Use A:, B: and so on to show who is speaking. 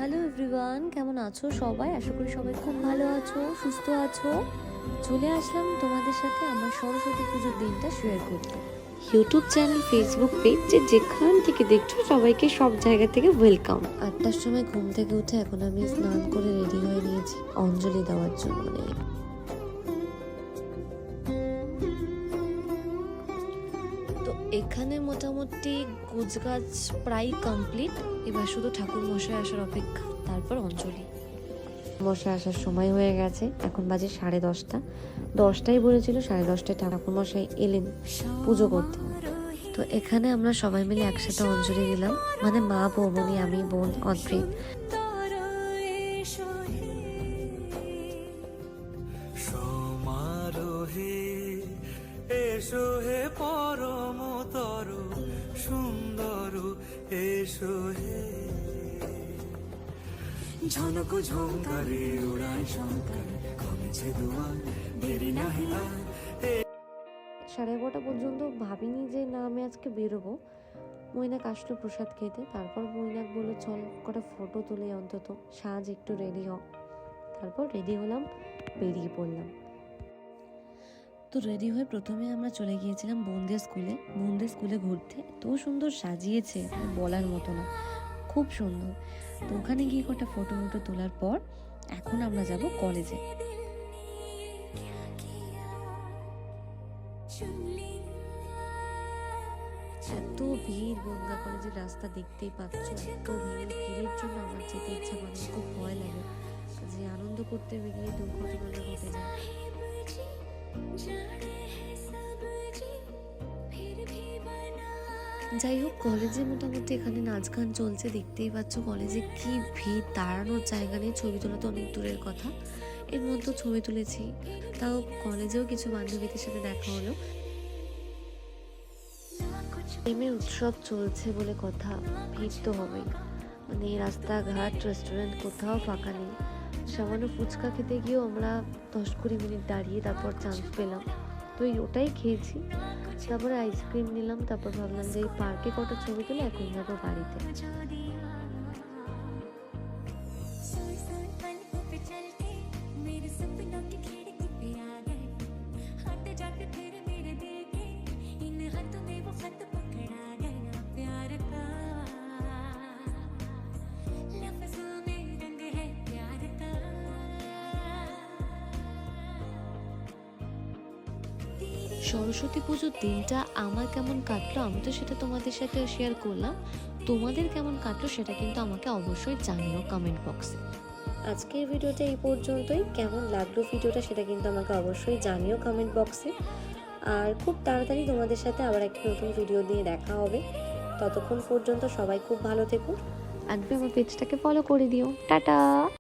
A: Hello everyone, কেমন আছো সবাই? আশা করি সবাই খুব ভালো আছো, সুস্থ আছো। চলে আসলাম তোমাদের সাথে আমার সরস্বতী পুজোর দিনটা শেয়ার করতে। ইউটিউব চ্যানেল, ফেসবুক পেজ, যেখান থেকে দেখছো সবাইকে সব জায়গা থেকে ওয়েলকাম। 8টার সময় ঘুম থেকে উঠে এখন আমি স্নান করে রেডি হয়ে নিয়েছি অঞ্জলি দেওয়ার জন্য। তো এখানে মোটামুটি গোছগাছ প্রায় কমপ্লিট, এবার শুধু ঠাকুর মশাই আসার অপেক্ষা, তারপর অঞ্জলি। মশাই আসার সময় হয়ে গেছে, এখন বাজে 10:30। 10টাই বলেছিল, 10:30টায় ঠাকুর মশাই এলেন পুজো করতে। তো এখানে আমরা সবাই মিলে একসাথে অঞ্জলি দিলাম, মানে মা, বৌমনি, আমি, বোন, অদ্রিত।
B: এসো হে পরম তর সুন্দর, এসো হে ঝনক ঝঙ্কারে উড়ায় শঙ্কর, কমেছে দুয়ার দেরি নাহি আর।
A: 11:30 পর্যন্ত ভাবিনি যে না আমি আজকে বেরোবো। মৈনাক আসলো প্রসাদ খেতে, তারপর মৈনাক বললো চল কটা ফটো তুলে অন্তত, সাজ একটু রেডি হ। তারপর রেডি হলাম, বেরিয়ে পড়লাম। তো রেডি হয়ে প্রথমে আমরা চলে গিয়েছিলাম বোনদের স্কুলে ঘুরতে। এত সুন্দর সাজিয়েছে, বলার মতো না, খুব সুন্দর। তো ওখানে গিয়ে কটা ফটো তোলার পর এখন আমরা যাব কলেজে। এত ভিড়, গঙ্গা কলেজের রাস্তা দেখতেই পাচ্ছ, এত ভিড়ের জন্য আমার যেতে ইচ্ছা করে, খুব ভয় লাগে যে আনন্দ করতে বেরিয়ে দুর্ঘটনা ঘটে যায়। যাই হোক, কলেজে মোটামুটি এখানে নাচ গান চলছে, দেখতেই পাচ্ছ কলেজে কি ভিড়, দাঁড়ানোর জায়গা নেই। ছবি তোলা তো অনেক দূরের কথা, এর মধ্যে ছবি তুলেছি। তাও কলেজেও কিছু বান্ধবীদের সাথে দেখা হলো। প্রেমের উৎসব চলছে বলে কথা, ভিড় তো হবেই, মানে রাস্তাঘাট, রেস্টুরেন্ট কোথাও ফাঁকা নেই। সামান্য ফুচকা খেতে গিয়েও আমরা 10-20 মিনিট দাঁড়িয়ে তারপর চান্স পেলাম, তো ওটাই খেয়েছি। তারপরে আইসক্রিম নিলাম, তারপর ভাবলাম যে এই পার্কে কটা ছবি তুলে এখন যাবো বাড়িতে। সরস্বতী পুজোর দিনটা আমার কেমন কাটলো আমি তো সেটা তোমাদের সাথে শেয়ার করলাম, তোমাদের কেমন কাটলো সেটা কিন্তু আমাকে অবশ্যই জানিও কমেন্ট বক্সে। আজকের ভিডিওটা এই পর্যন্তই, কেমন লাগলো ভিডিওটা সেটা কিন্তু আমাকে অবশ্যই জানিও কমেন্ট বক্সে। আর খুব তাড়াতাড়ি তোমাদের সাথে আবার একটা নতুন ভিডিও দিয়ে দেখা হবে। ততক্ষণ পর্যন্ত সবাই খুব ভালো থেকো, আর আমার পেজটাকে ফলো করে দিও। টাটা।